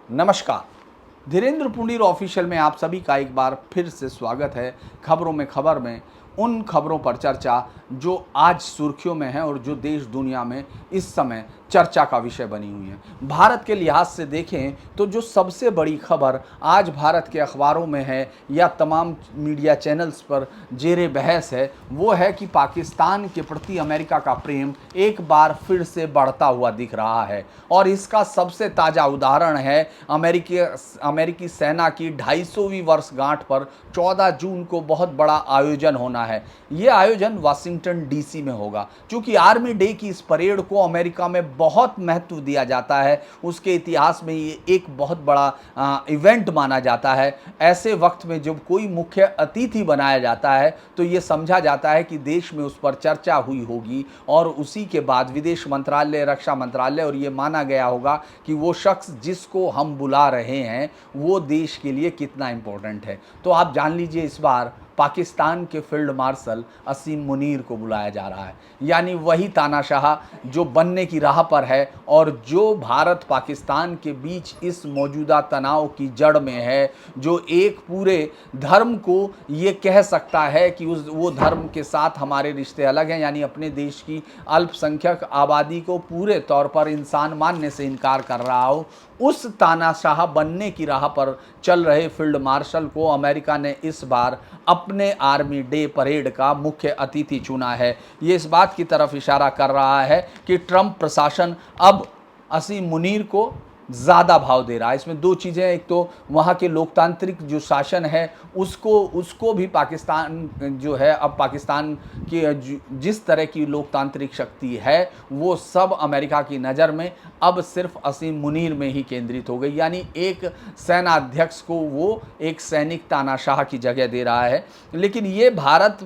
नमस्कार। धीरेन्द्र पुंडीर ऑफिशियल में आप सभी का एक बार फिर से स्वागत है। खबरों में खबर में उन खबरों पर चर्चा जो आज सुर्खियों में है और जो देश दुनिया में इस समय चर्चा का विषय बनी हुई है। भारत के लिहाज से देखें तो जो सबसे बड़ी खबर आज भारत के अखबारों में है या तमाम मीडिया चैनल्स पर जेरे बहस है, वो है कि पाकिस्तान के प्रति अमेरिका का प्रेम एक बार फिर से बढ़ता हुआ दिख रहा है। और इसका सबसे ताज़ा उदाहरण है अमेरिकी सेना की 250वीं वर्षगांठ पर 14 जून को बहुत बड़ा आयोजन होना है। ये आयोजन वाशिंगटन डीसी में होगा। चूंकि आर्मी डे की इस परेड को अमेरिका में बहुत महत्व दिया जाता है, उसके इतिहास में ये एक बहुत बड़ा इवेंट माना जाता है। ऐसे वक्त में जब कोई मुख्य अतिथि बनाया जाता है तो ये समझा जाता है कि देश में उस पर चर्चा हुई होगी और उसी के बाद विदेश मंत्रालय, रक्षा मंत्रालय, और ये माना गया होगा कि वो शख्स जिसको हम बुला रहे हैं वो देश के लिए कितना इम्पोर्टेंट है। तो आप जान लीजिए, इस बार पाकिस्तान के फील्ड मार्शल असीम मुनीर को बुलाया जा रहा है, यानी वही तानाशाह जो बनने की राह पर है और जो भारत पाकिस्तान के बीच इस मौजूदा तनाव की जड़ में है, जो एक पूरे धर्म को ये कह सकता है कि वो धर्म के साथ हमारे रिश्ते अलग हैं, यानी अपने देश की अल्पसंख्यक आबादी को पूरे तौर पर इंसान मानने से इनकार कर रहा हो। उस तानाशाह बनने की राह पर चल रहे फील्ड मार्शल को अमेरिका ने इस बार अपने आर्मी डे परेड का मुख्य अतिथि चुना है। ये इस बात की तरफ इशारा कर रहा है कि ट्रंप प्रशासन अब असीम मुनीर को ज़्यादा भाव दे रहा है। इसमें दो चीज़ें, एक तो वहाँ के लोकतांत्रिक जो शासन है उसको भी पाकिस्तान जो है, अब पाकिस्तान की जिस तरह की लोकतांत्रिक शक्ति है वो सब अमेरिका की नज़र में अब सिर्फ असीम मुनीर में ही केंद्रित हो गई, यानी एक सेनाध्यक्ष को वो एक सैनिक तानाशाह की जगह दे रहा है। लेकिन ये भारत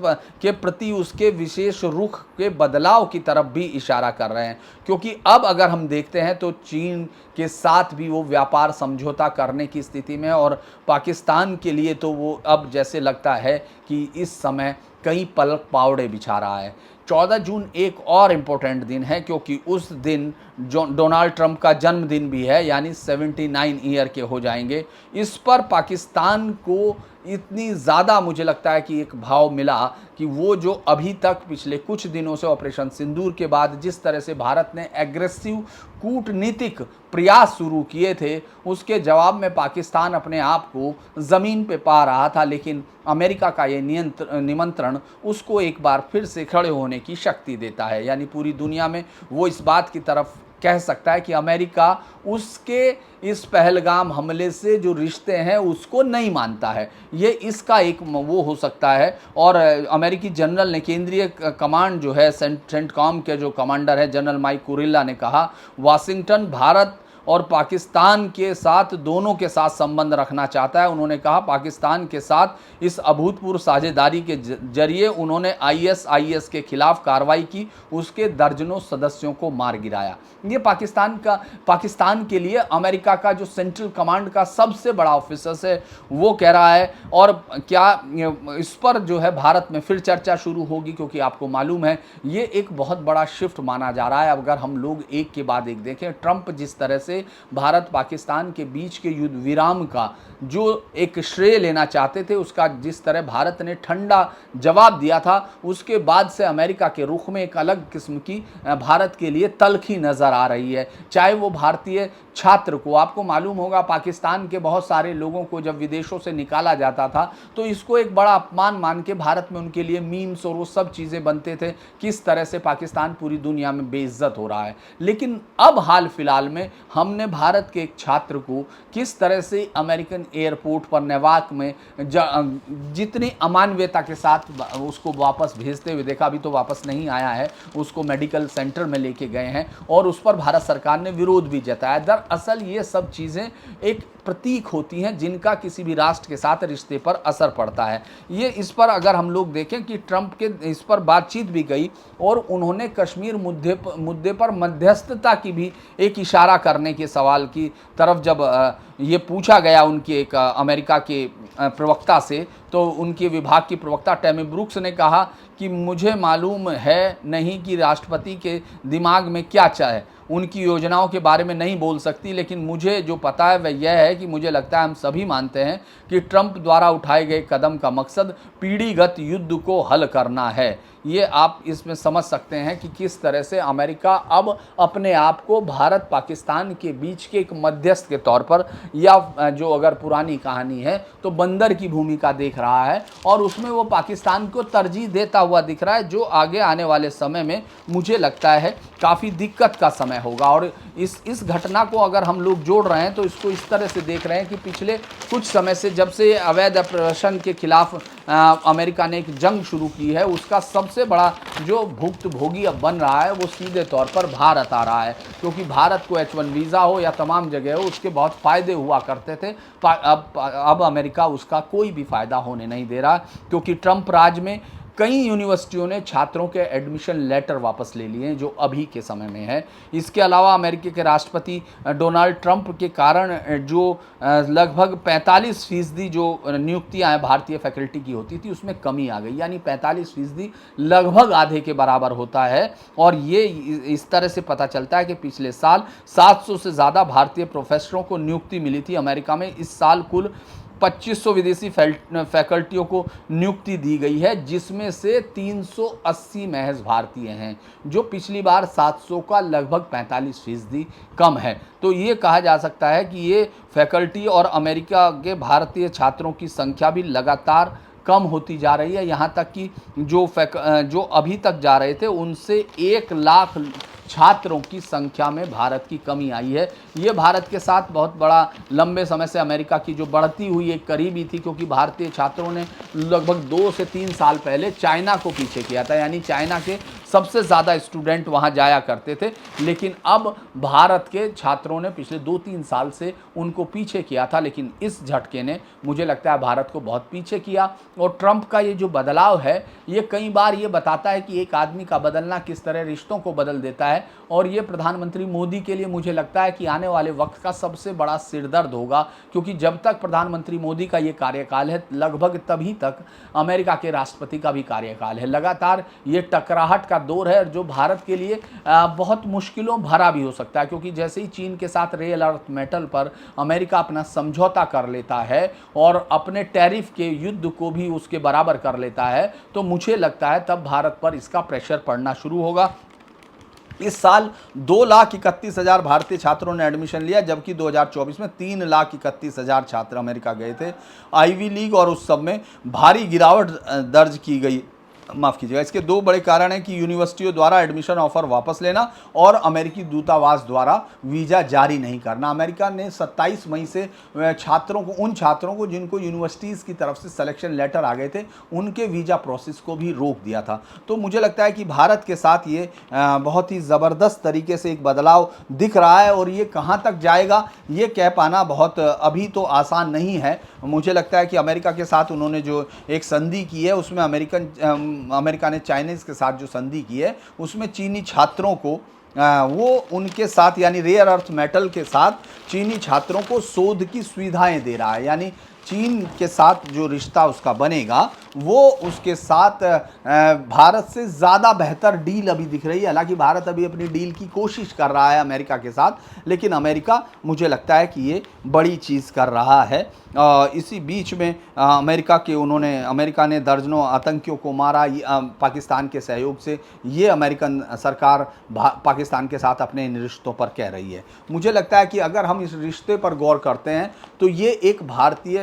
के प्रति उसके विशेष रुख के बदलाव की तरफ भी इशारा कर रहे हैं, क्योंकि अब अगर हम देखते हैं तो चीन के साथ भी वो व्यापार समझौता करने की स्थिति में, और पाकिस्तान के लिए तो वो अब जैसे लगता है कि इस समय कई पलक पावड़े बिछा रहा है। 14 जून एक और इम्पोर्टेंट दिन है क्योंकि उस दिन डोनाल्ड ट्रंप का जन्मदिन भी है, यानी 79 ईयर के हो जाएंगे। इस पर पाकिस्तान को इतनी ज़्यादा मुझे लगता है कि एक भाव मिला कि वो जो अभी तक पिछले कुछ दिनों से ऑपरेशन सिंदूर के बाद जिस तरह से भारत ने एग्रेसिव कूटनीतिक प्रयास शुरू किए थे, उसके जवाब में पाकिस्तान अपने आप को ज़मीन पे पा रहा था। लेकिन अमेरिका का ये निमंत्रण उसको एक बार फिर से खड़े होने की शक्ति देता है, यानी पूरी दुनिया में वो इस बात की तरफ कह सकता है कि अमेरिका उसके इस पहलगाम हमले से जो रिश्ते हैं उसको नहीं मानता है। ये इसका एक वो हो सकता है। और अमेरिकी जनरल ने, केंद्रीय कमांड जो है, सेंटकॉम के जो कमांडर है जनरल माइक कुरिल्ला ने कहा, वाशिंगटन भारत और पाकिस्तान के साथ, दोनों के साथ संबंध रखना चाहता है। उन्होंने कहा पाकिस्तान के साथ इस अभूतपूर्व साझेदारी के जरिए उन्होंने आईएसआईएस के खिलाफ कार्रवाई की, उसके दर्जनों सदस्यों को मार गिराया। ये पाकिस्तान के लिए अमेरिका का जो सेंट्रल कमांड का सबसे बड़ा ऑफिसर है वो कह रहा है। और क्या इस पर जो है भारत में फिर चर्चा शुरू होगी, क्योंकि आपको मालूम है ये एक बहुत बड़ा शिफ्ट माना जा रहा है। अगर हम लोग एक के बाद एक देखें, ट्रंप जिस तरह से भारत पाकिस्तान के बीच के युद्ध विराम का जो एक श्रेय लेना चाहते थे, उसका जिस तरह भारत ने ठंडा जवाब दिया था, उसके बाद से अमेरिका के रुख में एक अलग किस्म की भारत के लिए तल्खी नजर आ रही है। चाहे वो भारतीय छात्र को, आपको मालूम होगा पाकिस्तान के बहुत सारे लोगों को जब विदेशों से निकाला जाता था तो इसको एक बड़ा अपमान मान के भारत में उनके लिए मीम्स और वो सब चीज़ें बनते थे, किस तरह से पाकिस्तान पूरी दुनिया में बेइज्जत हो रहा है। लेकिन अब हाल फिलहाल में हमने भारत के एक छात्र को किस तरह से अमेरिकन एयरपोर्ट पर नेवाक में जितनी अमानवीयता के साथ उसको वापस भेजते हुए देखा। अभी तो वापस नहीं आया है, उसको मेडिकल सेंटर में लेके गए हैं और उस पर भारत सरकार ने विरोध भी जताया। दरअसल ये सब चीज़ें एक प्रतीक होती हैं जिनका किसी भी राष्ट्र के साथ रिश्ते पर असर पड़ता है। ये इस पर अगर हम लोग देखें कि ट्रंप के इस पर बातचीत भी गई और उन्होंने कश्मीर मुद्दे पर मध्यस्थता की भी एक इशारा करने के सवाल की तरफ जब ये पूछा गया उनके एक अमेरिका के प्रवक्ता से, तो उनके विभाग की प्रवक्ता टैमी ब्रूक्स ने कहा कि मुझे मालूम है नहीं कि राष्ट्रपति के दिमाग में क्या है, उनकी योजनाओं के बारे में नहीं बोल सकती, लेकिन मुझे जो पता है वह यह है कि मुझे लगता है हम सभी मानते हैं कि ट्रंप द्वारा उठाए गए कदम का मकसद पीढ़ीगत युद्ध को हल करना है। ये आप इसमें समझ सकते हैं कि किस तरह से अमेरिका अब अपने आप को भारत पाकिस्तान के बीच के एक मध्यस्थ के तौर पर, या जो अगर पुरानी कहानी है तो बंदर की भूमिका देख रहा है, और उसमें वो पाकिस्तान को तरजीह देता हुआ दिख रहा है, जो आगे आने वाले समय में मुझे लगता है काफ़ी दिक्कत का समय होगा। और इस घटना को अगर हम लोग जोड़ रहे हैं तो इसको इस तरह से देख रहे हैं कि पिछले कुछ समय से जब से अवैध अप्रशन के खिलाफ अमेरिका ने एक जंग शुरू की है, उसका सबसे बड़ा जो भुक्तभोगी अब बन रहा है वो सीधे तौर पर भारत आ रहा है, क्योंकि भारत को H1 वीज़ा हो या तमाम जगह हो उसके बहुत फ़ायदे हुआ करते थे। अब अमेरिका उसका कोई भी फ़ायदा होने नहीं दे रहा, क्योंकि ट्रंप राज में कई यूनिवर्सिटियों ने छात्रों के एडमिशन लेटर वापस ले लिए हैं जो अभी के समय में है। इसके अलावा अमेरिका के राष्ट्रपति डोनाल्ड ट्रंप के कारण जो लगभग 45% जो नियुक्तियां हैं भारतीय फैकल्टी की होती थी उसमें कमी आ गई, यानी 45% लगभग आधे के बराबर होता है। और ये इस तरह से पता चलता है कि पिछले साल 700 से ज़्यादा भारतीय प्रोफेसरों को नियुक्ति मिली थी अमेरिका में। इस साल कुल 2500 विदेशी फैकल्टियों को नियुक्ति दी गई है, जिसमें से 380 महज भारतीय हैं, जो पिछली बार 700 का लगभग 45% कम है। तो ये कहा जा सकता है कि ये फैकल्टी और अमेरिका के भारतीय छात्रों की संख्या भी लगातार कम होती जा रही है, यहाँ तक कि जो अभी तक जा रहे थे उनसे 1 लाख छात्रों की संख्या में भारत की कमी आई है। ये भारत के साथ बहुत बड़ा लंबे समय से अमेरिका की जो बढ़ती हुई एक करीबी थी, क्योंकि भारतीय छात्रों ने लगभग 2 से 3 साल पहले चाइना को पीछे किया था, यानी चाइना के सबसे ज़्यादा स्टूडेंट वहाँ जाया करते थे, लेकिन अब भारत के छात्रों ने पिछले 2-3 साल से उनको पीछे किया था। लेकिन इस झटके ने मुझे लगता है भारत को बहुत पीछे किया। और ट्रंप का ये जो बदलाव है ये कई बार ये बताता है कि एक आदमी का बदलना किस तरह रिश्तों को बदल देता है। और ये प्रधानमंत्री मोदी के लिए मुझे लगता है कि आने वाले वक्त का सबसे बड़ा सिरदर्द होगा, क्योंकि जब तक प्रधानमंत्री मोदी का ये कार्यकाल है लगभग तभी तक अमेरिका के राष्ट्रपति का भी कार्यकाल है। लगातार ये टकराहट का दौर है जो भारत के लिए बहुत मुश्किलों भरा भी हो सकता है, क्योंकि जैसे ही चीन के साथ रेयर अर्थ मेटल पर अमेरिका अपना समझौता कर लेता है और अपने टैरिफ के युद्ध को भी उसके बराबर कर लेता है, तो मुझे लगता है तब भारत पर इसका प्रेशर पड़ना शुरू होगा। इस साल 2,31,000 भारतीय छात्रों ने एडमिशन लिया, जबकि 2024 में 3,31,000 छात्र अमेरिका गए थे। आईवी लीग और उस सब में भारी गिरावट दर्ज की गई। माफ़ कीजिएगा, इसके 2 बड़े कारण हैं कि यूनिवर्सिटियों द्वारा एडमिशन ऑफर वापस लेना और अमेरिकी दूतावास द्वारा वीज़ा जारी नहीं करना। अमेरिका ने 27 मई से उन छात्रों को जिनको यूनिवर्सिटीज़ की तरफ से सिलेक्शन लेटर आ गए थे उनके वीज़ा प्रोसेस को भी रोक दिया था। तो मुझे लगता है कि भारत के साथ ये बहुत ही ज़बरदस्त तरीके से एक बदलाव दिख रहा है, और ये कहाँ तक जाएगा ये कह पाना बहुत अभी तो आसान नहीं है। मुझे लगता है कि अमेरिका के साथ उन्होंने जो एक संधि की है उसमें अमेरिका ने चाइनीज़ के साथ जो संधि की है उसमें चीनी छात्रों को वो उनके साथ यानी रेयर अर्थ मेटल के साथ चीनी छात्रों को शोध की सुविधाएं दे रहा है। यानी चीन के साथ जो रिश्ता उसका बनेगा वो उसके साथ भारत से ज़्यादा बेहतर डील अभी दिख रही है। हालांकि भारत अभी अपनी डील की कोशिश कर रहा है अमेरिका के साथ, लेकिन अमेरिका मुझे लगता है कि ये बड़ी चीज़ कर रहा है। इसी बीच में अमेरिका ने दर्जनों आतंकियों को मारा पाकिस्तान के सहयोग से, ये अमेरिकन सरकार पाकिस्तान के साथ अपने इन रिश्तों पर कह रही है। मुझे लगता है कि अगर हम इस रिश्ते पर गौर करते हैं तो ये एक भारतीय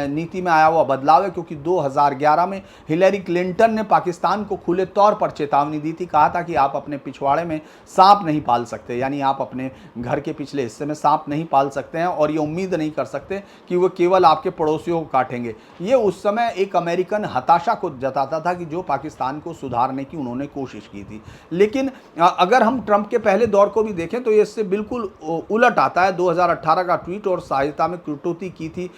नीति में आया हुआ बदलाव है, क्योंकि 2011 में हिलेरी क्लिंटन ने पाकिस्तान को खुले तौर पर चेतावनी दी थी। कहा था कि आप अपने पिछवाड़े में सांप नहीं पाल सकते, यानी आप अपने घर के पिछले हिस्से में सांप नहीं पाल सकते हैं और ये उम्मीद नहीं कर सकते कि वो केवल आपके पड़ोसियों को काटेंगे। ये उस समय एक अमेरिकन हताशा को जताता था कि जो पाकिस्तान को सुधारने की उन्होंने कोशिश की थी। लेकिन अगर हम ट्रंप के पहले दौर को भी देखें तो ये इससे बिल्कुल उलट आता है। 2018 का ट्वीट और सहायता में कटौती की थी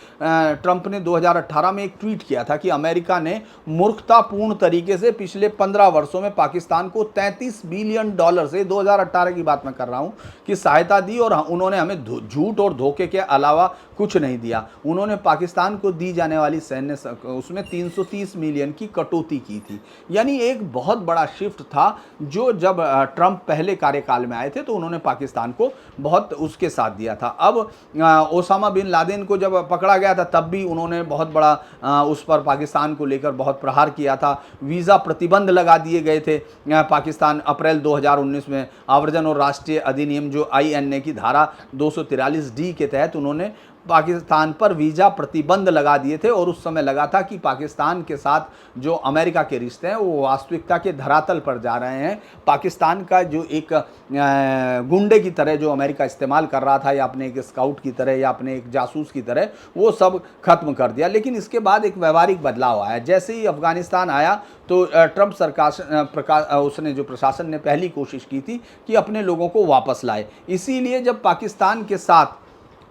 ट्रंप ने 2018 में एक ट्वीट किया था कि अमेरिका ने मूर्खतापूर्ण तरीके से पिछले 15 वर्षों में पाकिस्तान को $33 बिलियन से 2018 की बात मैं कर रहा हूं कि सहायता दी और उन्होंने हमें झूठ और धोखे के अलावा कुछ नहीं दिया। उन्होंने पाकिस्तान को दी जाने वाली सैन्य उसमें 330 मिलियन की कटौती की थी। यानी एक बहुत बड़ा शिफ्ट था जो जब ट्रंप पहले कार्यकाल में आए थे तो उन्होंने पाकिस्तान को बहुत उसके साथ दिया था। अब ओसामा बिन लादेन को जब पकड़ा गया था तब भी उन्होंने बहुत बड़ा उस पर पाकिस्तान को लेकर बहुत प्रहार किया था। वीज़ा प्रतिबंध लगा दिए गए थे। पाकिस्तान अप्रैल 2019 में आव्रजन और राष्ट्रीय अधिनियम जो INA की धारा 243D के तहत उन्होंने पाकिस्तान पर वीज़ा प्रतिबंध लगा दिए थे और उस समय लगा था कि पाकिस्तान के साथ जो अमेरिका के रिश्ते हैं वो वास्तविकता के धरातल पर जा रहे हैं। पाकिस्तान का जो एक गुंडे की तरह जो अमेरिका इस्तेमाल कर रहा था या अपने एक स्काउट की तरह या अपने एक जासूस की तरह, वो सब खत्म कर दिया। लेकिन इसके बाद एक व्यवहारिक बदलाव आया। जैसे ही अफगानिस्तान आया तो ट्रंप सरकार उसने जो प्रशासन ने पहली कोशिश की थी कि अपने लोगों को वापस लाए। इसीलिए जब पाकिस्तान के साथ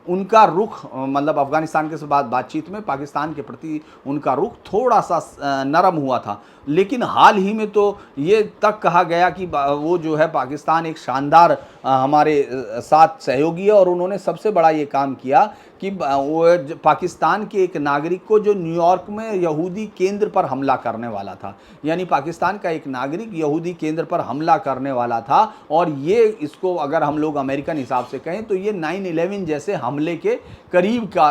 उनका रुख मतलब अफगानिस्तान के बाद बातचीत में पाकिस्तान के प्रति उनका रुख थोड़ा सा नरम हुआ था। लेकिन हाल ही में तो ये तक कहा गया कि वो जो है पाकिस्तान एक शानदार हमारे साथ सहयोगी है और उन्होंने सबसे बड़ा ये काम किया कि वो पाकिस्तान के एक नागरिक को जो न्यूयॉर्क में यहूदी केंद्र पर हमला करने वाला था, यानी पाकिस्तान का एक नागरिक यहूदी केंद्र पर हमला करने वाला था और ये इसको अगर हम लोग अमेरिकन हिसाब से कहें तो ये 9/11 जैसे हमले के करीब का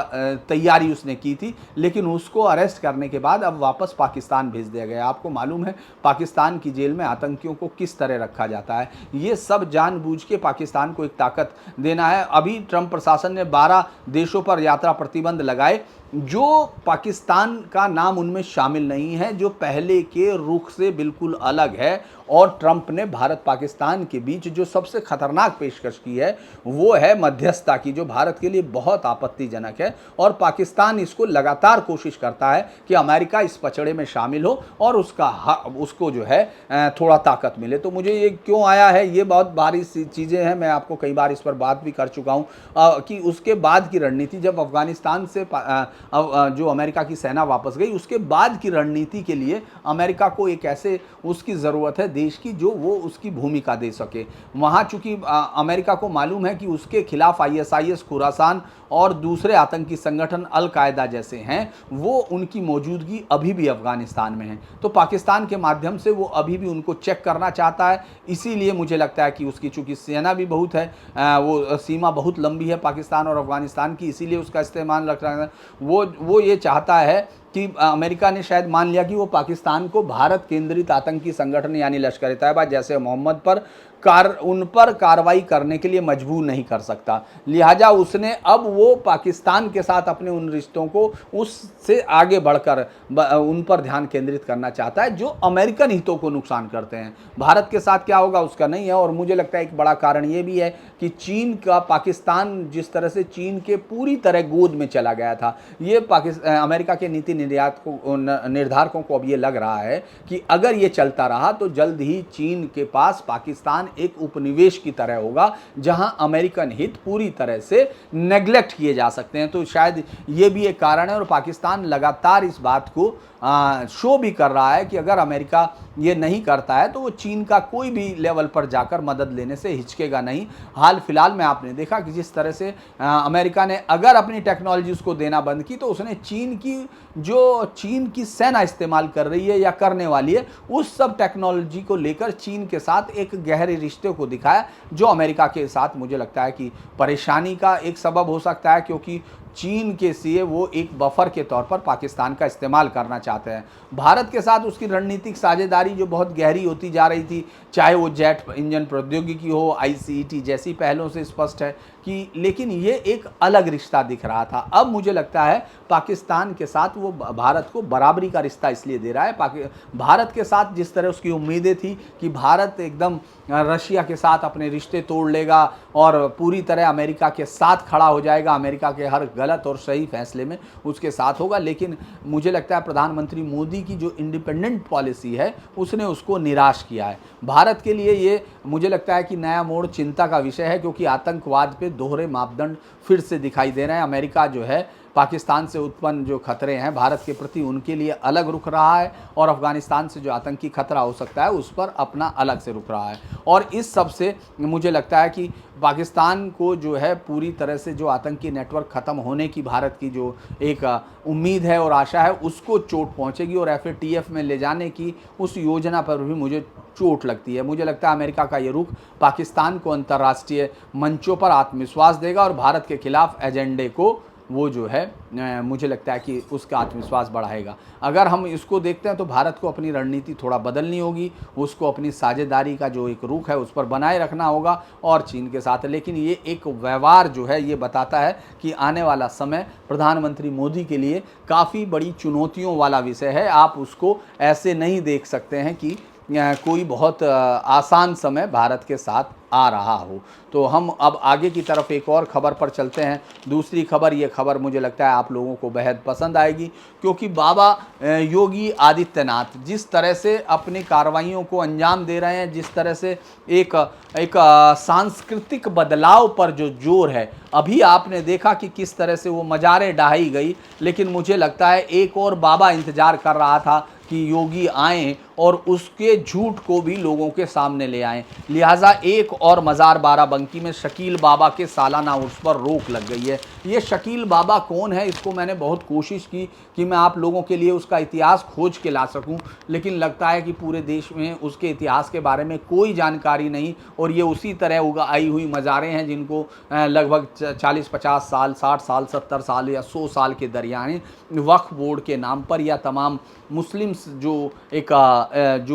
तैयारी उसने की थी। लेकिन उसको अरेस्ट करने के बाद अब वापस पाकिस्तान भेज दिया गया। आपको मालूम है पाकिस्तान की जेल में आतंकियों को किस तरह रखा जाता है। ये सब जानबूझ के पाकिस्तान को एक ताकत देना है। अभी ट्रंप प्रशासन ने 12 देशों पर यात्रा प्रतिबंध लगाए जो पाकिस्तान का नाम उनमें शामिल नहीं है, जो पहले के रुख से बिल्कुल अलग है। और ट्रंप ने भारत पाकिस्तान के बीच जो सबसे खतरनाक पेशकश की है वो है मध्यस्थता की, जो भारत के लिए बहुत आपत्तिजनक है। और पाकिस्तान इसको लगातार कोशिश करता है कि अमेरिका इस पचड़े में शामिल हो और उसको जो है थोड़ा ताकत मिले। तो मुझे ये क्यों आया है, ये बहुत भारी सी चीज़ें हैं। मैं आपको कई बार इस पर बात भी कर चुका हूँ कि उसके बाद की रणनीति, जब अफगानिस्तान से जो अमेरिका की सेना वापस गई, उसके बाद की रणनीति के लिए अमेरिका को एक ऐसे उसकी ज़रूरत है देश की जो वो उसकी भूमिका दे सके। वहाँ चूंकि अमेरिका को मालूम है कि उसके खिलाफ ISIS, खुरासान और दूसरे आतंकी संगठन अल-कायदा जैसे हैं, वो उनकी मौजूदगी अभी भी अफगानिस्तान में है। तो पाकिस्तान के माध्यम से वो अभी भी उनको चेक करना चाहता है। इसीलिए मुझे लगता है कि उसकी चूंकि सेना भी बहुत है, वो सीमा बहुत लंबी है पाकिस्तान और अफगानिस्तान की, इसीलिए उसका इस्तेमाल रख रहा है। वो ये चाहता है कि अमेरिका ने शायद मान लिया कि वो पाकिस्तान को भारत केंद्रित आतंकी संगठन यानी लश्कर-ए-तैयबा जैसे मोहम्मद पर उन पर कार्रवाई करने के लिए मजबूर नहीं कर सकता। लिहाजा उसने अब वो पाकिस्तान के साथ अपने उन रिश्तों को उससे आगे बढ़कर उन पर ध्यान केंद्रित करना चाहता है जो अमेरिकन हितों को नुकसान करते हैं। भारत के साथ क्या होगा उसका नहीं है। और मुझे लगता है एक बड़ा कारण ये भी है कि चीन का पाकिस्तान जिस तरह से चीन के पूरी तरह गोद में चला गया था, ये अमेरिका के नीति निर्धारकों को अब ये लग रहा है कि अगर ये चलता रहा तो जल्द ही चीन के पास पाकिस्तान एक उपनिवेश की तरह होगा जहां अमेरिकन हित पूरी तरह से नेग्लेक्ट किए जा सकते हैं। तो शायद ये भी एक कारण है। और पाकिस्तान लगातार इस बात को शो भी कर रहा है कि अगर अमेरिका ये नहीं करता है तो वो चीन का कोई भी लेवल पर जाकर मदद लेने से हिचकेगा नहीं। हाल फिलहाल में आपने देखा कि जिस तरह से अमेरिका ने अगर अपनी टेक्नोलॉजी उसको देना बंद की तो उसने चीन की सेना इस्तेमाल कर रही है या करने वाली है, उस सब टेक्नोलॉजी को लेकर चीन के साथ एक गहरे रिश्ते को दिखाया जो अमेरिका के साथ मुझे लगता है कि परेशानी का एक सबब हो सकता है, क्योंकि चीन के लिए वो एक बफर के तौर पर पाकिस्तान का इस्तेमाल करना चाहते हैं। भारत के साथ उसकी रणनीतिक साझेदारी जो बहुत गहरी होती जा रही थी, चाहे वो जेट इंजन प्रौद्योगिकी हो, ICET जैसी पहलों से स्पष्ट है कि, लेकिन ये एक अलग रिश्ता दिख रहा था। अब मुझे लगता है पाकिस्तान के साथ वो भारत को बराबरी का रिश्ता इसलिए दे रहा है। भारत के साथ जिस तरह उसकी उम्मीदें थी कि भारत एकदम रशिया के साथ अपने रिश्ते तोड़ लेगा और पूरी तरह अमेरिका के साथ खड़ा हो जाएगा, अमेरिका के हर गलत और सही फैसले में उसके साथ होगा, लेकिन मुझे लगता है प्रधानमंत्री मोदी की जो इंडिपेंडेंट पॉलिसी है उसने उसको निराश किया है। भारत के लिए ये मुझे लगता है कि नया मोड़ चिंता का विषय है, क्योंकि आतंकवाद पे दोहरे मापदंड फिर से दिखाई दे रहे हैं। अमेरिका जो है पाकिस्तान से उत्पन्न जो खतरे हैं भारत के प्रति, उनके लिए अलग रुख रहा है, और अफ़गानिस्तान से जो आतंकी खतरा हो सकता है उस पर अपना अलग से रुख रहा है। और इस सब से मुझे लगता है कि पाकिस्तान को जो है पूरी तरह से जो आतंकी नेटवर्क ख़त्म होने की भारत की जो एक उम्मीद है और आशा है, उसको चोट पहुंचेगी, और FATF में ले जाने की उस योजना पर भी मुझे चोट लगती है। मुझे लगता है अमेरिका का ये रुख पाकिस्तान को अंतर्राष्ट्रीय मंचों पर आत्मविश्वास देगा, और भारत के खिलाफ एजेंडे को वो जो है मुझे लगता है कि उसका आत्मविश्वास बढ़ाएगा। अगर हम इसको देखते हैं तो भारत को अपनी रणनीति थोड़ा बदलनी होगी, उसको अपनी साझेदारी का जो एक रुख है उस पर बनाए रखना होगा और चीन के साथ। लेकिन ये एक व्यवहार जो है ये बताता है कि आने वाला समय प्रधानमंत्री मोदी के लिए काफ़ी बड़ी चुनौतियों वाला विषय है। आप उसको ऐसे नहीं देख सकते हैं कि कोई बहुत आसान समय भारत के साथ आ रहा हो। तो हम अब आगे की तरफ एक और ख़बर पर चलते हैं। दूसरी खबर, ये खबर मुझे लगता है आप लोगों को बेहद पसंद आएगी, क्योंकि बाबा योगी आदित्यनाथ जिस तरह से अपनी कार्रवाइयों को अंजाम दे रहे हैं, जिस तरह से एक सांस्कृतिक बदलाव पर जो जोर है, अभी आपने देखा कि किस तरह से वो मज़ारें ढाई गई, लेकिन मुझे लगता है एक और बाबा इंतज़ार कर रहा था कि योगी आएँ और उसके झूठ को भी लोगों के सामने ले आएँ। लिहाजा एक और मज़ार बाराबंकी में शकील बाबा के सालाना उर्स पर रोक लग गई है। ये शकील बाबा कौन है, इसको मैंने बहुत कोशिश की कि मैं आप लोगों के लिए उसका इतिहास खोज के ला सकूं, लेकिन लगता है कि पूरे देश में उसके इतिहास के बारे में कोई जानकारी नहीं, और ये उसी तरह आई हुई मज़ारें हैं जिनको लगभग 40-50 साल, 60 साल, 70 साल या 100 साल के दरमियान वक्फ बोर्ड के नाम पर या तमाम मुस्लिम्स जो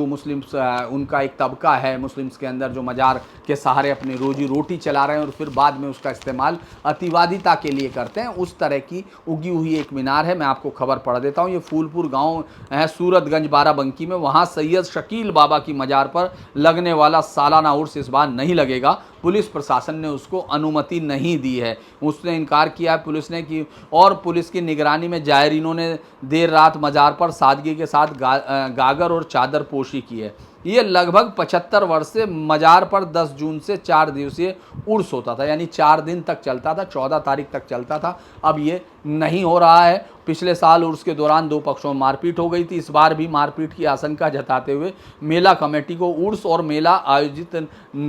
मुस्लिम्स उनका एक तबका है मुस्लिम्स के अंदर जो मज़ार के सहारे अपनी रोजी रोटी चला रहे हैं और फिर बाद में उसका इस्तेमाल अतिवादिता के लिए करते हैं, उस तरह की उगी हुई एक मीनार है। मैं आपको खबर पढ़ देता हूँ। ये फूलपुर गांव है सूरतगंज बाराबंकी में, वहाँ सैयद शकील बाबा की मज़ार पर लगने वाला सालाना उर्स इस बार नहीं लगेगा। पुलिस प्रशासन ने उसको अनुमति नहीं दी है, उसने इनकार किया है पुलिस ने कि, और पुलिस की निगरानी में जायरीनों ने देर रात मज़ार पर सादगी के साथ गागर और चादर पोशी की है। ये लगभग 75 वर्ष से मज़ार पर 10 जून से 4 दिवसीय उर्स होता था, यानी 4 दिन तक चलता था, 14 तारीख तक चलता था। अब ये नहीं हो रहा है। पिछले साल उर्स के दौरान 2 पक्षों में मारपीट हो गई थी, इस बार भी मारपीट की आशंका जताते हुए मेला कमेटी को उर्स और मेला आयोजित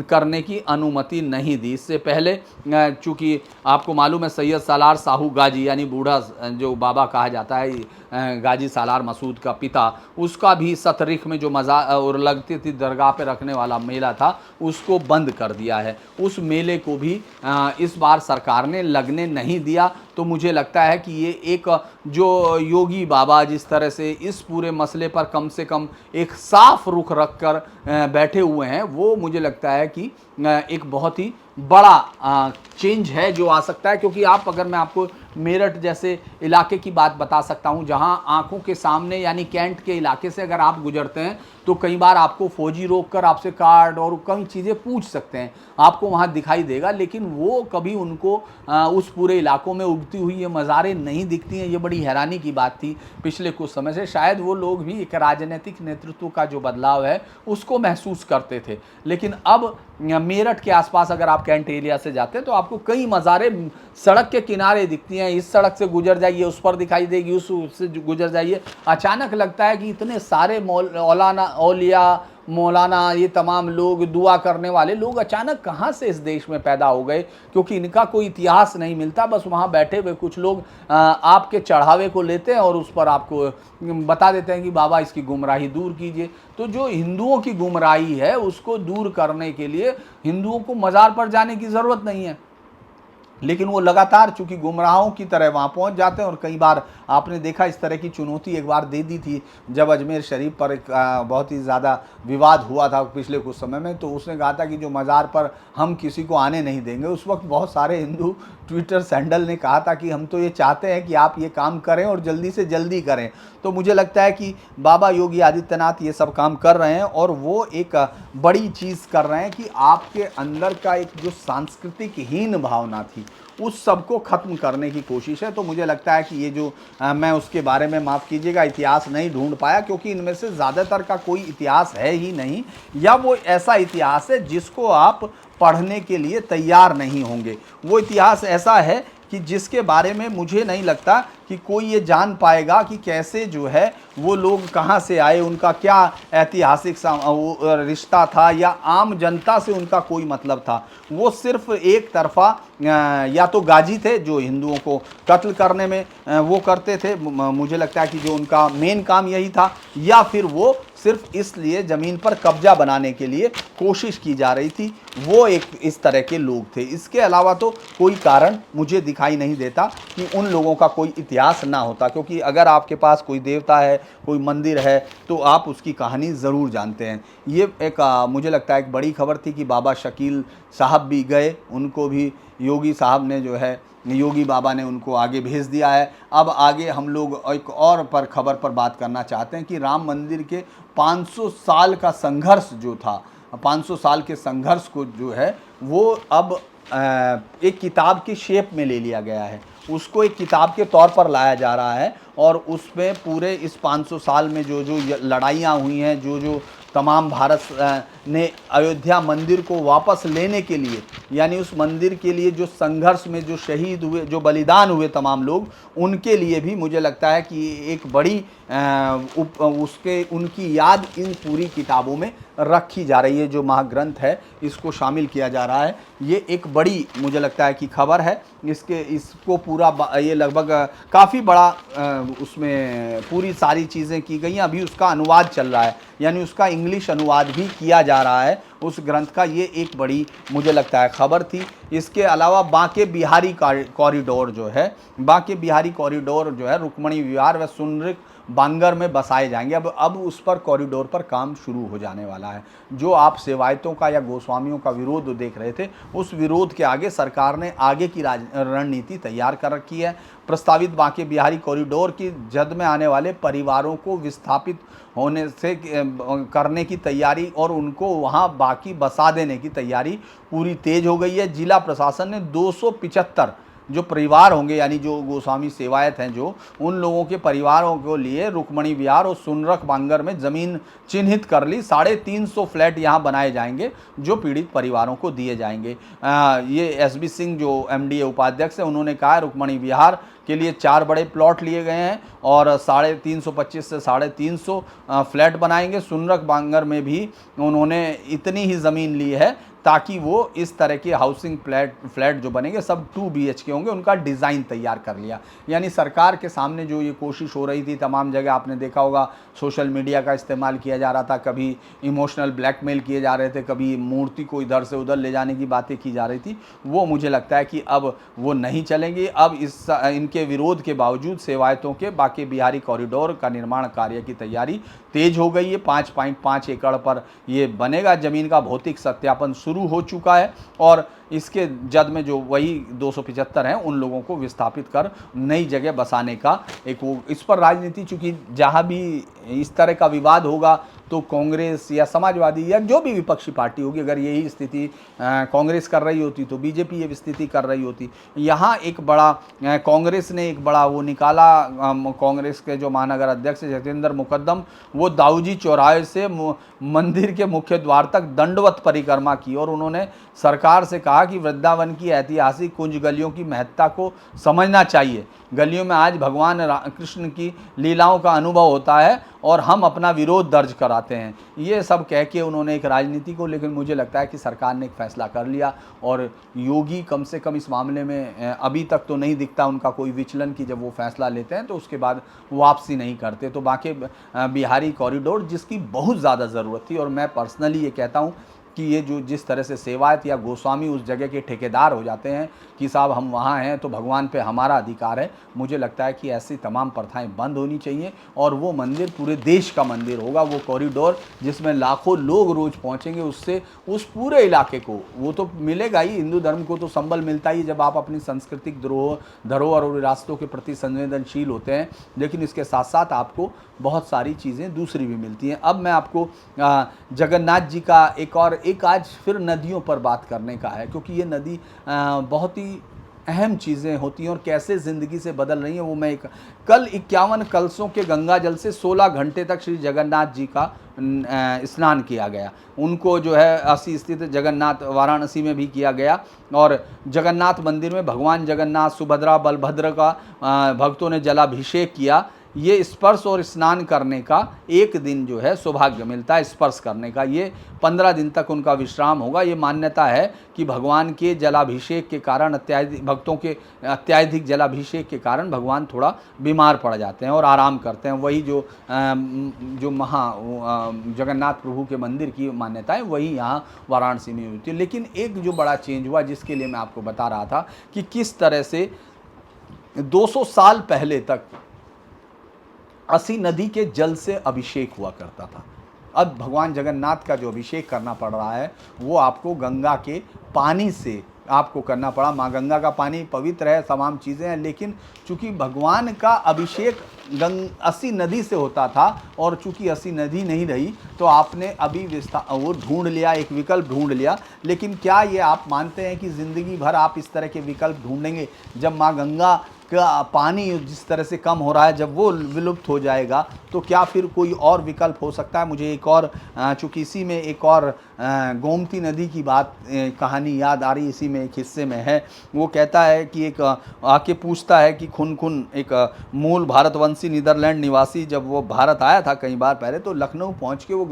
करने की अनुमति नहीं दी। इससे पहले चूँकि आपको मालूम है सैयद सालार साहू गाजी, यानी बूढ़ा जो बाबा कहा जाता है गाजी सालार मसूद का पिता, उसका भी सतरिख में जो मज़ार और लगती थी दरगाह पे रखने वाला मेला था उसको बंद कर दिया है। उस मेले को भी इस बार सरकार ने लगने नहीं दिया। तो मुझे लगता है कि ये एक जो योगी बाबा जिस तरह से इस पूरे मसले पर कम से कम एक साफ रुख रखकर बैठे हुए हैं, वो मुझे लगता है कि एक बहुत ही बड़ा चेंज है जो आ सकता है। क्योंकि अगर मैं आपको मेरठ जैसे इलाके की बात बता सकता हूं, जहां आंखों के सामने यानी कैंट के इलाके से अगर आप गुजरते हैं तो कई बार आपको फौजी रोककर आपसे कार्ड और कई चीज़ें पूछ सकते हैं, आपको वहां दिखाई देगा, लेकिन वो कभी उनको उस पूरे इलाकों में उगती हुई ये मज़ारें नहीं दिखती हैं। ये बड़ी हैरानी की बात थी पिछले कुछ समय से। शायद वो लोग भी एक राजनीतिक नेतृत्व का जो बदलाव है उसको महसूस करते थे, लेकिन अब मेरठ के आसपास अगर आप कैंट एरिया से जाते हैं तो आपको कई मज़ारें सड़क के किनारे दिखती हैं। इस सड़क से गुजर जाइए उस पर दिखाई देगी, उससे गुजर जाइए, अचानक लगता है कि इतने सारे औलिया मौलाना ये तमाम लोग दुआ करने वाले लोग अचानक कहाँ से इस देश में पैदा हो गए, क्योंकि इनका कोई इतिहास नहीं मिलता। बस वहाँ बैठे हुए कुछ लोग आपके चढ़ावे को लेते हैं और उस पर आपको बता देते हैं कि बाबा इसकी गुमराही दूर कीजिए। तो जो हिंदुओं की गुमराही है उसको दूर करने के लिए हिंदुओं को मज़ार पर जाने की ज़रूरत नहीं है, लेकिन वो लगातार चूंकि गुमराहों की तरह वहाँ पहुँच जाते हैं। और कई बार आपने देखा इस तरह की चुनौती एक बार दे दी थी जब अजमेर शरीफ पर एक बहुत ही ज़्यादा विवाद हुआ था पिछले कुछ समय में, तो उसने कहा था कि जो मज़ार पर हम किसी को आने नहीं देंगे। उस वक्त बहुत सारे हिंदू ट्विटर सैंडल ने कहा था कि हम तो ये चाहते हैं कि आप ये काम करें और जल्दी से जल्दी करें। तो मुझे लगता है कि बाबा योगी आदित्यनाथ ये सब काम कर रहे हैं और वो एक बड़ी चीज़ कर रहे हैं कि आपके अंदर का एक जो सांस्कृतिक हीन भावना थी उस सब को ख़त्म करने की कोशिश है। तो मुझे लगता है कि ये जो मैं उसके बारे में माफ़ कीजिएगा इतिहास नहीं ढूंढ पाया, क्योंकि इनमें से ज़्यादातर का कोई इतिहास है ही नहीं, या वो ऐसा इतिहास है जिसको आप पढ़ने के लिए तैयार नहीं होंगे। वो इतिहास ऐसा है कि जिसके बारे में मुझे नहीं लगता कि कोई ये जान पाएगा कि कैसे जो है वो लोग कहाँ से आए, उनका क्या ऐतिहासिक रिश्ता था या आम जनता से उनका कोई मतलब था। वो सिर्फ एक तरफा या तो गाजी थे जो हिंदुओं को कत्ल करने में वो करते थे, मुझे लगता है कि जो उनका मेन काम यही था, या फिर वो सिर्फ इसलिए ज़मीन पर कब्जा बनाने के लिए कोशिश की जा रही थी, वो एक इस तरह के लोग थे। इसके अलावा तो कोई कारण मुझे दिखाई नहीं देता कि उन लोगों का कोई इतिहास ना होता, क्योंकि अगर आपके पास कोई देवता है, कोई मंदिर है, तो आप उसकी कहानी ज़रूर जानते हैं। ये एक मुझे लगता है एक बड़ी खबर थी कि बाबा शकील साहब भी गए, उनको भी योगी साहब ने जो है, योगी बाबा ने उनको आगे भेज दिया है। अब आगे हम लोग एक और पर खबर पर बात करना चाहते हैं कि राम मंदिर के 500 साल का संघर्ष जो था, 500 साल के संघर्ष को जो है वो अब एक किताब की शेप में ले लिया गया है, उसको एक किताब के तौर पर लाया जा रहा है और उसमें पूरे इस 500 साल में जो जो लड़ाइयाँ हुई हैं, जो जो तमाम भारत ने अयोध्या मंदिर को वापस लेने के लिए, यानी उस मंदिर के लिए जो संघर्ष में जो शहीद हुए, जो बलिदान हुए तमाम लोग, उनके लिए भी मुझे लगता है कि एक बड़ी उनकी याद इन पूरी किताबों में रखी जा रही है। जो महाग्रंथ है इसको शामिल किया जा रहा है। ये एक बड़ी मुझे लगता है कि खबर है। इसको पूरा ये लगभग काफ़ी बड़ा उसमें पूरी सारी चीज़ें की गई हैं। अभी उसका अनुवाद चल रहा है, यानी उसका इंग्लिश अनुवाद भी किया जा रहा है उस ग्रंथ का। ये एक बड़ी मुझे लगता है खबर थी। इसके अलावा बांके बिहारी कॉरिडोर जो है, बांके बिहारी कॉरिडोर जो है रुक्मणी विहार व सुनरिक बांगर में बसाए जाएंगे। अब उस पर कॉरिडोर पर काम शुरू हो जाने वाला है। जो आप सेवायतों का या गोस्वामियों का विरोध देख रहे थे, उस विरोध के आगे सरकार ने आगे की रणनीति तैयार कर रखी है। प्रस्तावित बांके बिहारी कॉरिडोर की जद में आने वाले परिवारों को विस्थापित होने से करने की तैयारी और उनको वहां बाकी बसा देने की तैयारी पूरी तेज हो गई है। जिला प्रशासन ने 275 जो परिवार होंगे, यानी जो गोस्वामी सेवायत हैं, जो उन लोगों के परिवारों को लिए रुक्मणी विहार और सुनरक बांगर में ज़मीन चिन्हित कर ली। 350 फ्लैट यहाँ बनाए जाएंगे जो पीड़ित परिवारों को दिए जाएंगे। ये एसबी सिंह जो एमडीए उपाध्यक्ष है, उन्होंने कहा रुक्मणी विहार के लिए 4 बड़े प्लॉट लिए गए हैं और 325 से 350 फ्लैट बनाएंगे। सुनरक बांगर में भी उन्होंने इतनी ही ज़मीन ली है ताकि वो इस तरह के हाउसिंग फ्लैट जो बनेंगे सब 2 BHK होंगे, उनका डिज़ाइन तैयार कर लिया। यानी सरकार के सामने जो ये कोशिश हो रही थी, तमाम जगह आपने देखा होगा सोशल मीडिया का इस्तेमाल किया जा रहा था, कभी इमोशनल ब्लैकमेल किए जा रहे थे, कभी मूर्ति को इधर से उधर ले जाने की बातें की जा रही थी, वो मुझे लगता है कि अब वो नहीं चलेंगी। अब इनके विरोध के बावजूद सेवायतों के बांके बिहारी कॉरिडोर का निर्माण कार्य की तैयारी तेज हो गई है। 5.5 एकड़ पर ये बनेगा। ज़मीन का भौतिक सत्यापन शुरू हो चुका है और इसके जद में जो वही 275 हैं उन लोगों को विस्थापित कर नई जगह बसाने का एक वो, इस पर राजनीति, चूँकि जहाँ भी इस तरह का विवाद होगा तो कांग्रेस या समाजवादी या जो भी विपक्षी पार्टी होगी, अगर यही स्थिति कांग्रेस कर रही होती तो बीजेपी ये स्थिति कर रही होती। यहाँ एक बड़ा कांग्रेस ने एक बड़ा वो निकाला, कांग्रेस के जो महानगर अध्यक्ष जतेंद्र मुकद्दम, वो दाऊजी चौराहे से मंदिर के मुख्य द्वार तक दंडवत परिक्रमा की और उन्होंने सरकार से कहा कि वृंदावन की ऐतिहासिक कुंज गलियों की महत्ता को समझना चाहिए। गलियों में आज भगवान कृष्ण की लीलाओं का अनुभव होता है और हम अपना विरोध दर्ज कराते हैं। ये सब कह के उन्होंने एक राजनीति को, लेकिन मुझे लगता है कि सरकार ने एक फैसला कर लिया और योगी कम से कम इस मामले में अभी तक तो नहीं दिखता उनका कोई विचलन कि जब वो फैसला लेते हैं तो उसके बाद वापसी नहीं करते। तो बांके बिहारी कॉरिडोर जिसकी बहुत ज़्यादा ज़रूरत थी, और मैं पर्सनली ये कहता हूँ कि ये जो जिस तरह से सेवायत या गोस्वामी उस जगह के ठेकेदार हो जाते हैं कि साहब हम वहाँ हैं तो भगवान पे हमारा अधिकार है, मुझे लगता है कि ऐसी तमाम प्रथाएं बंद होनी चाहिए और वो मंदिर पूरे देश का मंदिर होगा। वो कॉरिडोर जिसमें लाखों लोग रोज़ पहुँचेंगे, उससे उस पूरे इलाके को वो तो मिलेगा ही। हिंदू धर्म को तो संबल मिलता ही जब आप अपनी सांस्कृतिक धरोहर और विरासतों के प्रति संवेदनशील होते हैं, लेकिन इसके साथ साथ आपको बहुत सारी चीज़ें दूसरी भी मिलती हैं। अब मैं आपको जगन्नाथ जी का एक आज फिर नदियों पर बात करने का है, क्योंकि ये नदी बहुत ही अहम चीज़ें होती हैं और कैसे ज़िंदगी से बदल रही हैं, वो मैं एक कल 51 कलशों के गंगा जल से 16 घंटे तक श्री जगन्नाथ जी का स्नान किया गया। उनको जो है असी स्थित जगन्नाथ वाराणसी में भी किया गया और जगन्नाथ मंदिर में भगवान जगन्नाथ, सुभद्रा, बलभद्र का भक्तों ने जलाभिषेक किया। ये स्पर्श और स्नान करने का एक दिन जो है सौभाग्य मिलता है, स्पर्श करने का। ये 15 दिन तक उनका विश्राम होगा। ये मान्यता है कि भगवान के जलाभिषेक के कारण भक्तों के अत्याधिक जलाभिषेक के कारण भगवान थोड़ा बीमार पड़ जाते हैं और आराम करते हैं। वही जो जगन्नाथ प्रभु के मंदिर की मान्यता है वही यहाँ वाराणसी में होती है। लेकिन एक जो बड़ा चेंज हुआ, जिसके लिए मैं आपको बता रहा था कि किस तरह से 200 साल पहले तक असी नदी के जल से अभिषेक हुआ करता था। अब भगवान जगन्नाथ का जो अभिषेक करना पड़ रहा है वो आपको गंगा के पानी से आपको करना पड़ा। माँ गंगा का पानी पवित्र है, तमाम चीज़ें हैं, लेकिन चूँकि भगवान का अभिषेक असी नदी से होता था और चूँकि असी नदी नहीं रही तो आपने अभी वो ढूंढ लिया, एक विकल्प ढूंढ लिया। लेकिन क्या ये आप मानते हैं कि ज़िंदगी भर आप इस तरह के विकल्प ढूंढेंगे? जब माँ गंगा का पानी जिस तरह से कम हो रहा है, जब वो विलुप्त हो जाएगा तो क्या फिर कोई और विकल्प हो सकता है? मुझे एक और चूँकि इसी में एक और गोमती नदी की बात कहानी याद आ रही, इसी में एक हिस्से में है। वो कहता है कि एक आके पूछता है कि खुन एक मूल भारतवंशी नीदरलैंड निवासी जब वो भारत आया था कई बार पहले, तो लखनऊ पहुंच के वो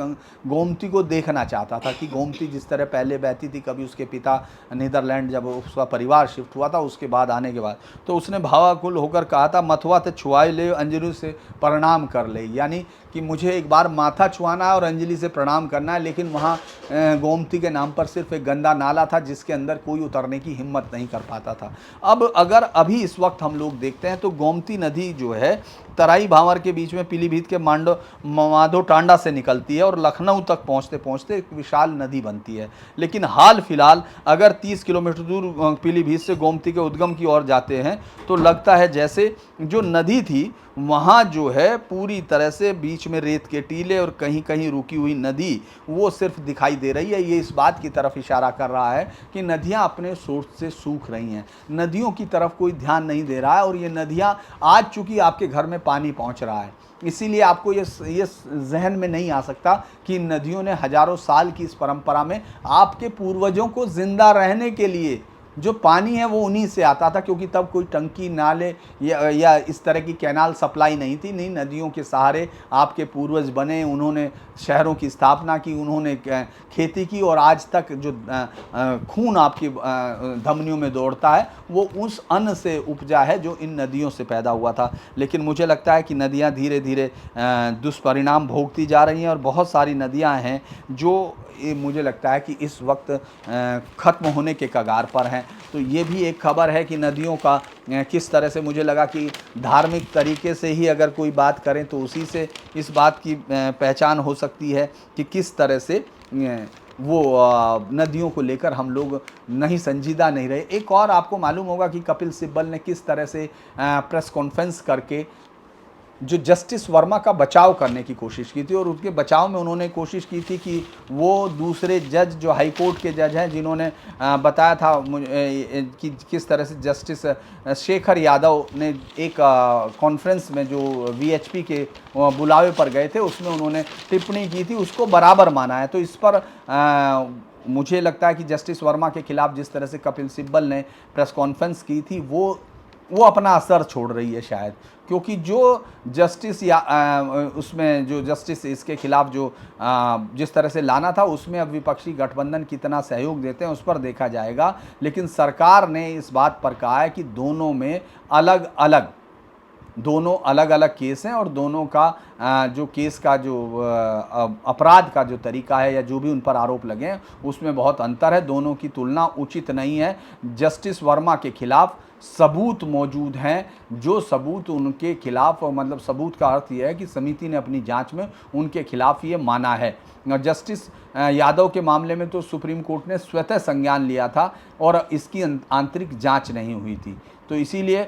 गोमती को देखना चाहता था कि गोमती जिस तरह पहले बहती थी। कभी उसके पिता नीदरलैंड जब उसका परिवार शिफ्ट हुआ था उसके बाद आने के बाद, तो उसने भावाकुल होकर कहा था मथुआ ते छुआई ले अंजलि से प्रणाम कर ले, यानी कि मुझे एक बार माथा छुआना है और अंजलि से प्रणाम करना है। लेकिन वहाँ गोमती के नाम पर सिर्फ एक गंदा नाला था जिसके अंदर कोई उतरने की हिम्मत नहीं कर पाता था। अब अगर अभी इस वक्त हम लोग देखते हैं तो गोमती नदी जो है तराई भावर के बीच में पीलीभीत के माधो टांडा से निकलती है और लखनऊ तक पहुँचते पहुँचते एक विशाल नदी बनती है। लेकिन हाल फिलहाल अगर 30 किलोमीटर दूर पीलीभीत से गोमती के उद्गम की ओर जाते हैं तो लगता है जैसे जो नदी थी वहाँ जो है पूरी तरह से बीच में रेत के टीले और कहीं कहीं रुकी हुई नदी वो सिर्फ दिखाई दे रही है। ये इस बात की तरफ इशारा कर रहा है कि नदियाँ अपने सोर्स से सूख रही हैं, नदियों की तरफ कोई ध्यान नहीं दे रहा है। और ये नदियाँ आज चूँकि आपके घर में पानी पहुँच रहा है, इसीलिए आपको ये जहन में नहीं आ सकता कि नदियों ने हजारों साल की इस परंपरा में आपके पूर्वजों को जिंदा रहने के लिए जो पानी है वो उन्हीं से आता था, क्योंकि तब कोई टंकी, नाले या इस तरह की कैनाल सप्लाई नहीं थी। नहीं, नदियों के सहारे आपके पूर्वज बने, उन्होंने शहरों की स्थापना की, उन्होंने खेती की और आज तक जो खून आपकी धमनियों में दौड़ता है वो उस अन्न से उपजा है जो इन नदियों से पैदा हुआ था। लेकिन मुझे लगता है कि नदियाँ धीरे धीरे दुष्परिणाम भोगती जा रही हैं और बहुत सारी नदियाँ हैं जो मुझे लगता है कि इस वक्त ख़त्म होने के कगार पर हैं। तो ये भी एक खबर है कि नदियों का किस तरह से, मुझे लगा कि धार्मिक तरीके से ही अगर कोई बात करें तो उसी से इस बात की पहचान हो सकती है कि किस तरह से वो नदियों को लेकर हम लोग नहीं संजीदा नहीं रहे। एक और आपको मालूम होगा कि कपिल सिब्बल ने किस तरह से प्रेस कॉन्फ्रेंस करके जो जस्टिस वर्मा का बचाव करने की कोशिश की थी और उसके बचाव में उन्होंने कोशिश की थी कि वो दूसरे जज जो हाई कोर्ट के जज हैं जिन्होंने बताया था कि किस तरह से जस्टिस शेखर यादव ने एक कॉन्फ्रेंस में जो वीएचपी के बुलावे पर गए थे उसमें उन्होंने टिप्पणी की थी, उसको बराबर माना है। तो इस पर मुझे लगता है कि जस्टिस वर्मा के खिलाफ जिस तरह से कपिल सिब्बल ने प्रेस कॉन्फ्रेंस की थी वो अपना असर छोड़ रही है शायद, क्योंकि जो जस्टिस या उसमें जो जस्टिस इसके खिलाफ जो जिस तरह से लाना था उसमें अब विपक्षी गठबंधन कितना सहयोग देते हैं उस पर देखा जाएगा। लेकिन सरकार ने इस बात पर कहा है कि दोनों अलग अलग केस हैं और दोनों का जो केस का जो अपराध का जो तरीका है या जो भी उन पर आरोप लगे हैं उसमें बहुत अंतर है, दोनों की तुलना उचित नहीं है। जस्टिस वर्मा के खिलाफ सबूत मौजूद हैं, जो सबूत उनके खिलाफ, मतलब सबूत का अर्थ यह है कि समिति ने अपनी जांच में उनके खिलाफ ये माना है। जस्टिस यादव के मामले में तो सुप्रीम कोर्ट ने स्वतः संज्ञान लिया था और इसकी आंतरिक जांच नहीं हुई थी। तो इसीलिए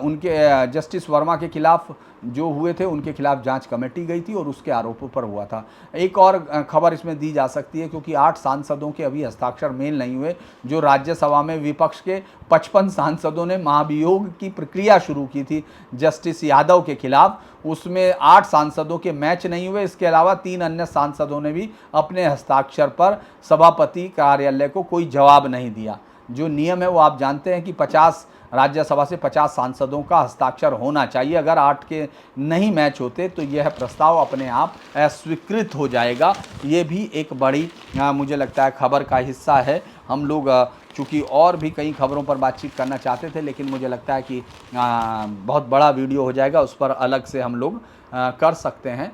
उनके जस्टिस वर्मा के खिलाफ जो हुए थे उनके खिलाफ जांच कमेटी गई थी और उसके आरोपों पर हुआ था। एक और खबर इसमें दी जा सकती है, क्योंकि 8 सांसदों के अभी हस्ताक्षर मेल नहीं हुए। जो राज्यसभा में विपक्ष के 55 सांसदों ने महाभियोग की प्रक्रिया शुरू की थी जस्टिस यादव के खिलाफ, उसमें 8 सांसदों के मैच नहीं हुए। इसके अलावा 3 अन्य सांसदों ने भी अपने हस्ताक्षर पर सभापति कार्यालय को कोई जवाब नहीं दिया। जो नियम है वो आप जानते हैं कि 50 राज्यसभा से 50 सांसदों का हस्ताक्षर होना चाहिए। अगर 8 के नहीं मैच होते तो यह प्रस्ताव अपने आप अस्वीकृत हो जाएगा। ये भी एक बड़ी मुझे लगता है खबर का हिस्सा है। हम लोग चूँकि और भी कई खबरों पर बातचीत करना चाहते थे, लेकिन मुझे लगता है कि बहुत बड़ा वीडियो हो जाएगा, उस पर अलग से हम लोग कर सकते हैं।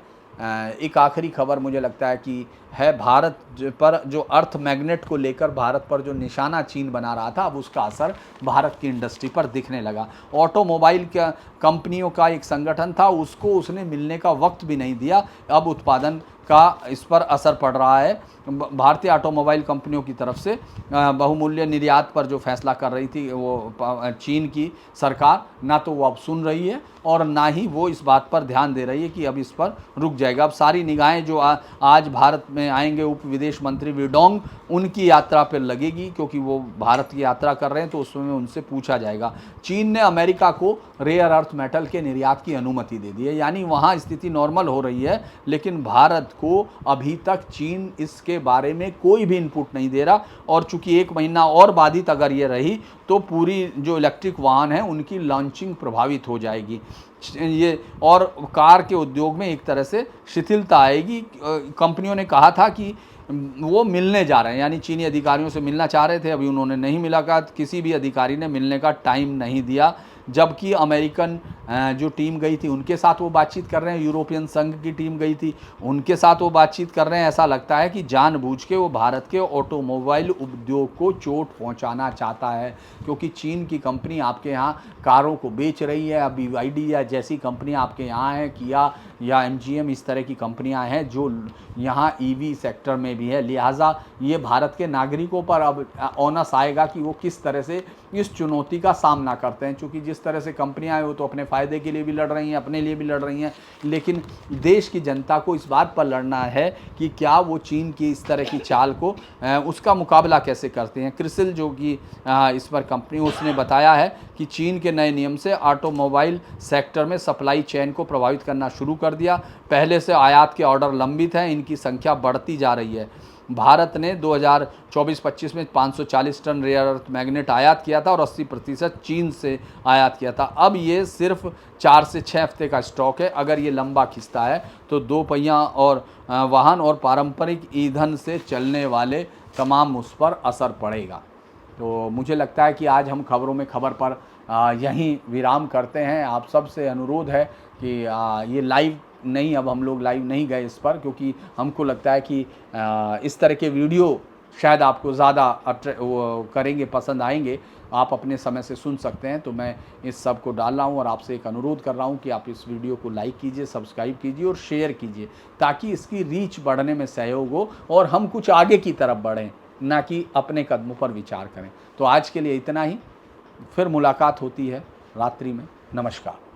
एक आखिरी खबर मुझे लगता है कि है भारत पर जो अर्थ मैग्नेट को लेकर भारत पर जो निशाना चीन बना रहा था, अब उसका असर भारत की इंडस्ट्री पर दिखने लगा। ऑटोमोबाइल कंपनियों का एक संगठन था, उसको उसने मिलने का वक्त भी नहीं दिया। अब उत्पादन का इस पर असर पड़ रहा है। भारतीय ऑटोमोबाइल कंपनियों की तरफ से बहुमूल्य निर्यात पर जो फैसला कर रही थी वो चीन की सरकार, ना तो वो अब सुन रही है और ना ही वो इस बात पर ध्यान दे रही है कि अब इस पर रुक जाएगा। अब सारी निगाहें जो आज भारत में आएंगे उप विदेश मंत्री विडोंग, उनकी यात्रा पर लगेगी, क्योंकि वो भारत की यात्रा कर रहे हैं, तो उसमें उनसे पूछा जाएगा। चीन ने अमेरिका को रेयर अर्थ मेटल के निर्यात की अनुमति दे दी है, यानी वहाँ स्थिति नॉर्मल हो रही है, लेकिन भारत को अभी तक चीन इसके बारे में कोई भी इनपुट नहीं दे रहा। और चूंकि 1 महीना और बाधित अगर ये रही तो पूरी जो इलेक्ट्रिक वाहन है उनकी लॉन्चिंग प्रभावित हो जाएगी। ये और कार के उद्योग में एक तरह से शिथिलता आएगी। कंपनियों ने कहा था कि वो मिलने जा रहे हैं, यानी चीनी अधिकारियों से मिलना चाह रहे थे, अभी उन्होंने नहीं मुलाकात, किसी भी अधिकारी ने मिलने का टाइम नहीं दिया। जबकि अमेरिकन जो टीम गई थी उनके साथ वो बातचीत कर रहे हैं, यूरोपियन संघ की टीम गई थी उनके साथ वो बातचीत कर रहे हैं। ऐसा लगता है कि जानबूझ के वो भारत के ऑटोमोबाइल उद्योग को चोट पहुंचाना चाहता है, क्योंकि चीन की कंपनी आपके यहाँ कारों को बेच रही है। अब BYD या जैसी कंपनी आपके यहाँ है, किया या MGM, इस तरह की कंपनियां हैं जो यहाँ EV सेक्टर में भी है। लिहाजा ये भारत के नागरिकों पर अब ओनस आएगा कि वो किस तरह से इस चुनौती का सामना करते हैं, क्योंकि जिस तरह से कंपनियां हैं वो तो अपने फ़ायदे के लिए भी लड़ रही हैं, अपने लिए भी लड़ रही हैं, लेकिन देश की जनता को इस बात पर लड़ना है कि क्या वो चीन की इस तरह की चाल को उसका मुकाबला कैसे करते हैं। क्रिसिल जो कि इस पर कंपनी, उसने बताया है कि चीन के नए नियम से ऑटोमोबाइल सेक्टर में सप्लाई चेन को प्रभावित करना शुरू कर दिया। पहले से आयात के ऑर्डर लंबित हैं, इनकी संख्या बढ़ती जा रही है। भारत ने 2024-25 में 540 टन रेयर अर्थ मैग्नेट आयात किया था और 80% चीन से आयात किया था। अब ये सिर्फ 4 से 6 हफ्ते का स्टॉक है। अगर ये लंबा खिंचता है तो 2 पहिया और वाहन और पारंपरिक ईंधन से चलने वाले तमाम उस पर असर पड़ेगा। तो मुझे लगता है कि आज हम खबरों में खबर पर यहीं विराम करते हैं। आप सबसे अनुरोध है कि ये लाइव नहीं, अब हम लोग लाइव नहीं गए इस पर, क्योंकि हमको लगता है कि इस तरह के वीडियो शायद आपको ज़्यादा करेंगे, पसंद आएंगे, आप अपने समय से सुन सकते हैं। तो मैं इस सब को डाल रहा हूँ और आपसे एक अनुरोध कर रहा हूँ कि आप इस वीडियो को लाइक कीजिए, सब्सक्राइब कीजिए और शेयर कीजिए, ताकि इसकी रीच बढ़ने में सहयोग हो और हम कुछ आगे की तरफ बढ़ें, ना कि अपने कदमों पर विचार करें। तो आज के लिए इतना ही, फिर मुलाकात होती है रात्रि में। नमस्कार।